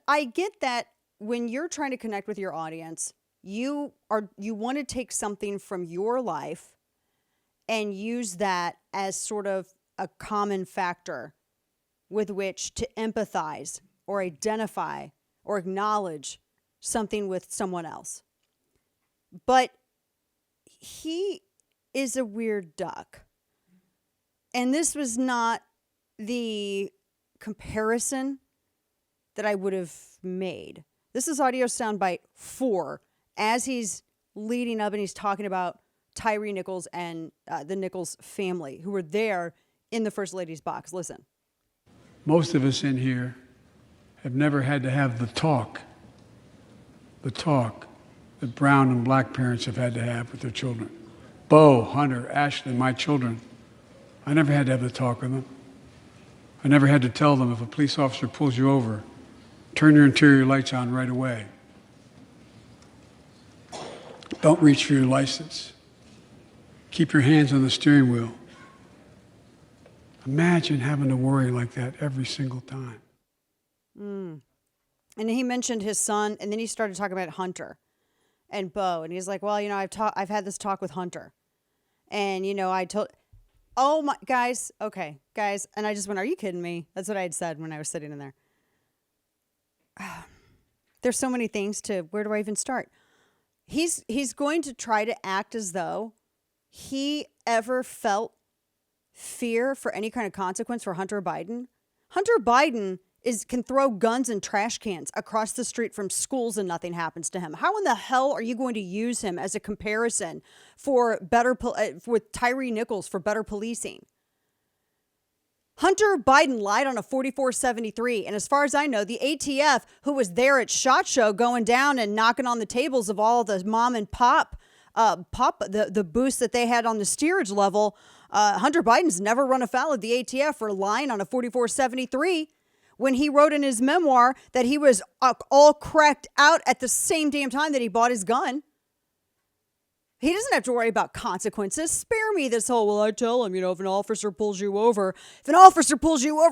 I get that when you're trying to connect with your audience, you want to take something from your life and use that as sort of a common factor with which to empathize or identify or acknowledge something with someone else. But he is a weird duck. And this was not the comparison that I would have made. This is audio soundbite 4 as he's leading up and he's talking about Tyre Nichols and the Nichols family who were there in the First Lady's box. Listen. Most of us in here have never had to have the talk that brown and black parents have had to have with their children. Bo, Hunter, Ashley, my children. I never had to have the talk with them. I never had to tell them if a police officer pulls you over, turn your interior lights on right away. Don't reach for your license. Keep your hands on the steering wheel. Imagine having to worry like that every single time. And he mentioned his son, and then he started talking about Hunter and Bo, and he's like, "Well, I've had this talk with Hunter, and I told, oh my guys, okay, guys," and I just went, "Are you kidding me?" That's what I had said when I was sitting in there. There's so many things to where do I even start? He's going to try to act as though he ever felt fear for any kind of consequence for Hunter Biden. Hunter Biden can throw guns and trash cans across the street from schools and nothing happens to him. How in the hell are you going to use him as a comparison for with Tyre Nichols for better policing? Hunter Biden lied on a 4473, and as far as I know, the ATF, who was there at SHOT Show going down and knocking on the tables of all the mom and pop the booths that they had on the steerage level, Hunter Biden's never run afoul of the ATF for lying on a 4473 when he wrote in his memoir that he was all cracked out at the same damn time that he bought his gun. He doesn't have to worry about consequences. Spare me this whole, well, I tell him, if an officer pulls you over,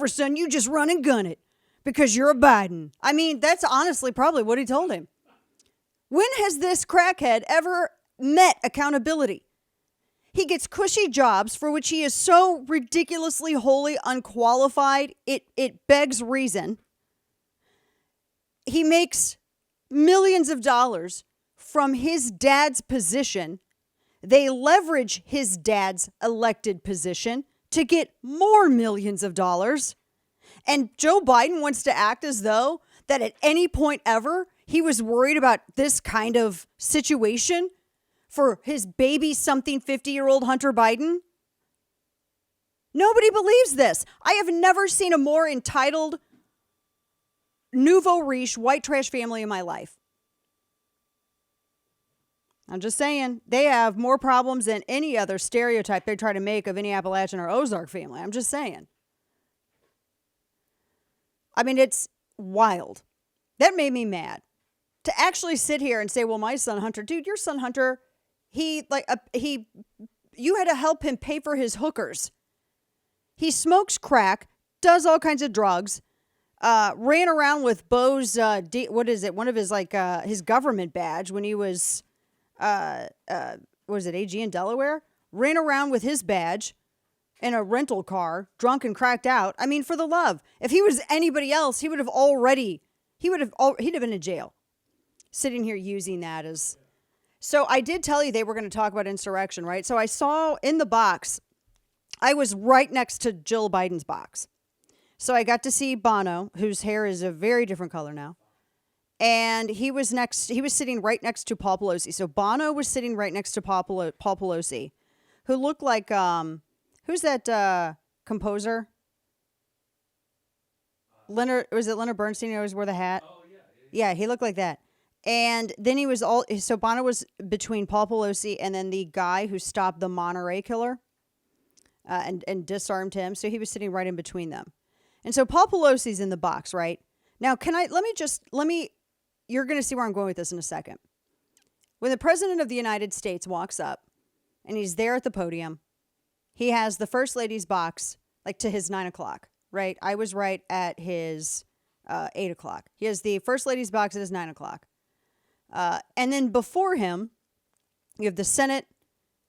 son, you just run and gun it because you're a Biden. I mean, that's honestly probably what he told him. When has this crackhead ever met accountability? He gets cushy jobs for which he is so ridiculously wholly unqualified, it begs reason. He makes millions of dollars from his dad's position. They leverage his dad's elected position to get more millions of dollars. And Joe Biden wants to act as though that at any point ever, he was worried about this kind of situation for his baby something 50-year-old Hunter Biden. Nobody believes this. I have never seen a more entitled nouveau riche white trash family in my life. I'm just saying, they have more problems than any other stereotype they try to make of any Appalachian or Ozark family. I'm just saying. I mean, it's wild. That made me mad. To actually sit here and say, well, my son Hunter, dude, your son Hunter, you had to help him pay for his hookers. He smokes crack, does all kinds of drugs, ran around with Bo's, one of his, his government badge when he was, AG in Delaware? Ran around with his badge in a rental car, drunk and cracked out. I mean, for the love. If he was anybody else, he'd have been in jail. Sitting here using that as... So I did tell you they were going to talk about insurrection, right? So I saw in the box, I was right next to Jill Biden's box. So I got to see Bono, whose hair is a very different color now. And he was sitting right next to Paul Pelosi. So Bono was sitting right next to Paul Pelosi, who looked like, who's that composer? Was it Leonard Bernstein who always wore the hat? Oh, yeah. Yeah, he looked like that. And then so Bono was between Paul Pelosi and then the guy who stopped the Monterey killer and disarmed him. So he was sitting right in between them. And so Paul Pelosi's in the box, right? Now, you're going to see where I'm going with this in a second. When the president of the United States walks up and he's there at the podium, he has the First Lady's box, like to his 9 o'clock, right? I was right at his 8 o'clock. He has the First Lady's box at his 9 o'clock. And then before him, you have the Senate,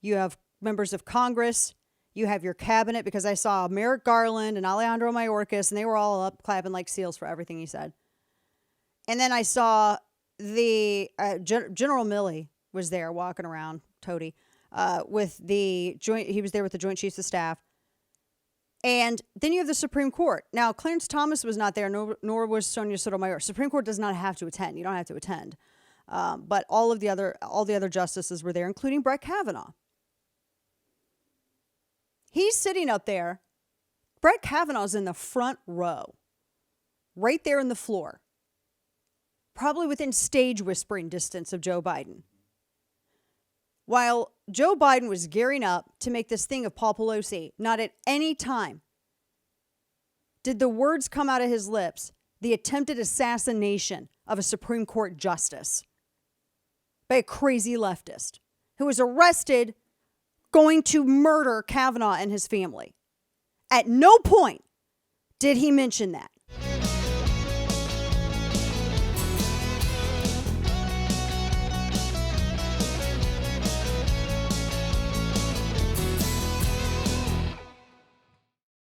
you have members of Congress, you have your cabinet, because I saw Merrick Garland and Alejandro Mayorkas, and they were all up clapping like seals for everything he said. And then I saw the General Milley was there walking around, Toady, with the joint. He was there with the Joint Chiefs of Staff. And then you have the Supreme Court. Now, Clarence Thomas was not there, nor was Sonia Sotomayor. Supreme Court does not have to attend. You don't have to attend. But all the other justices were there, including Brett Kavanaugh. He's sitting up there. Brett Kavanaugh's in the front row, right there in the floor, probably within stage whispering distance of Joe Biden. While Joe Biden was gearing up to make this thing of Paul Pelosi, not at any time did the words come out of his lips, the attempted assassination of a Supreme Court justice by a crazy leftist who was arrested going to murder Kavanaugh and his family. At no point did he mention that.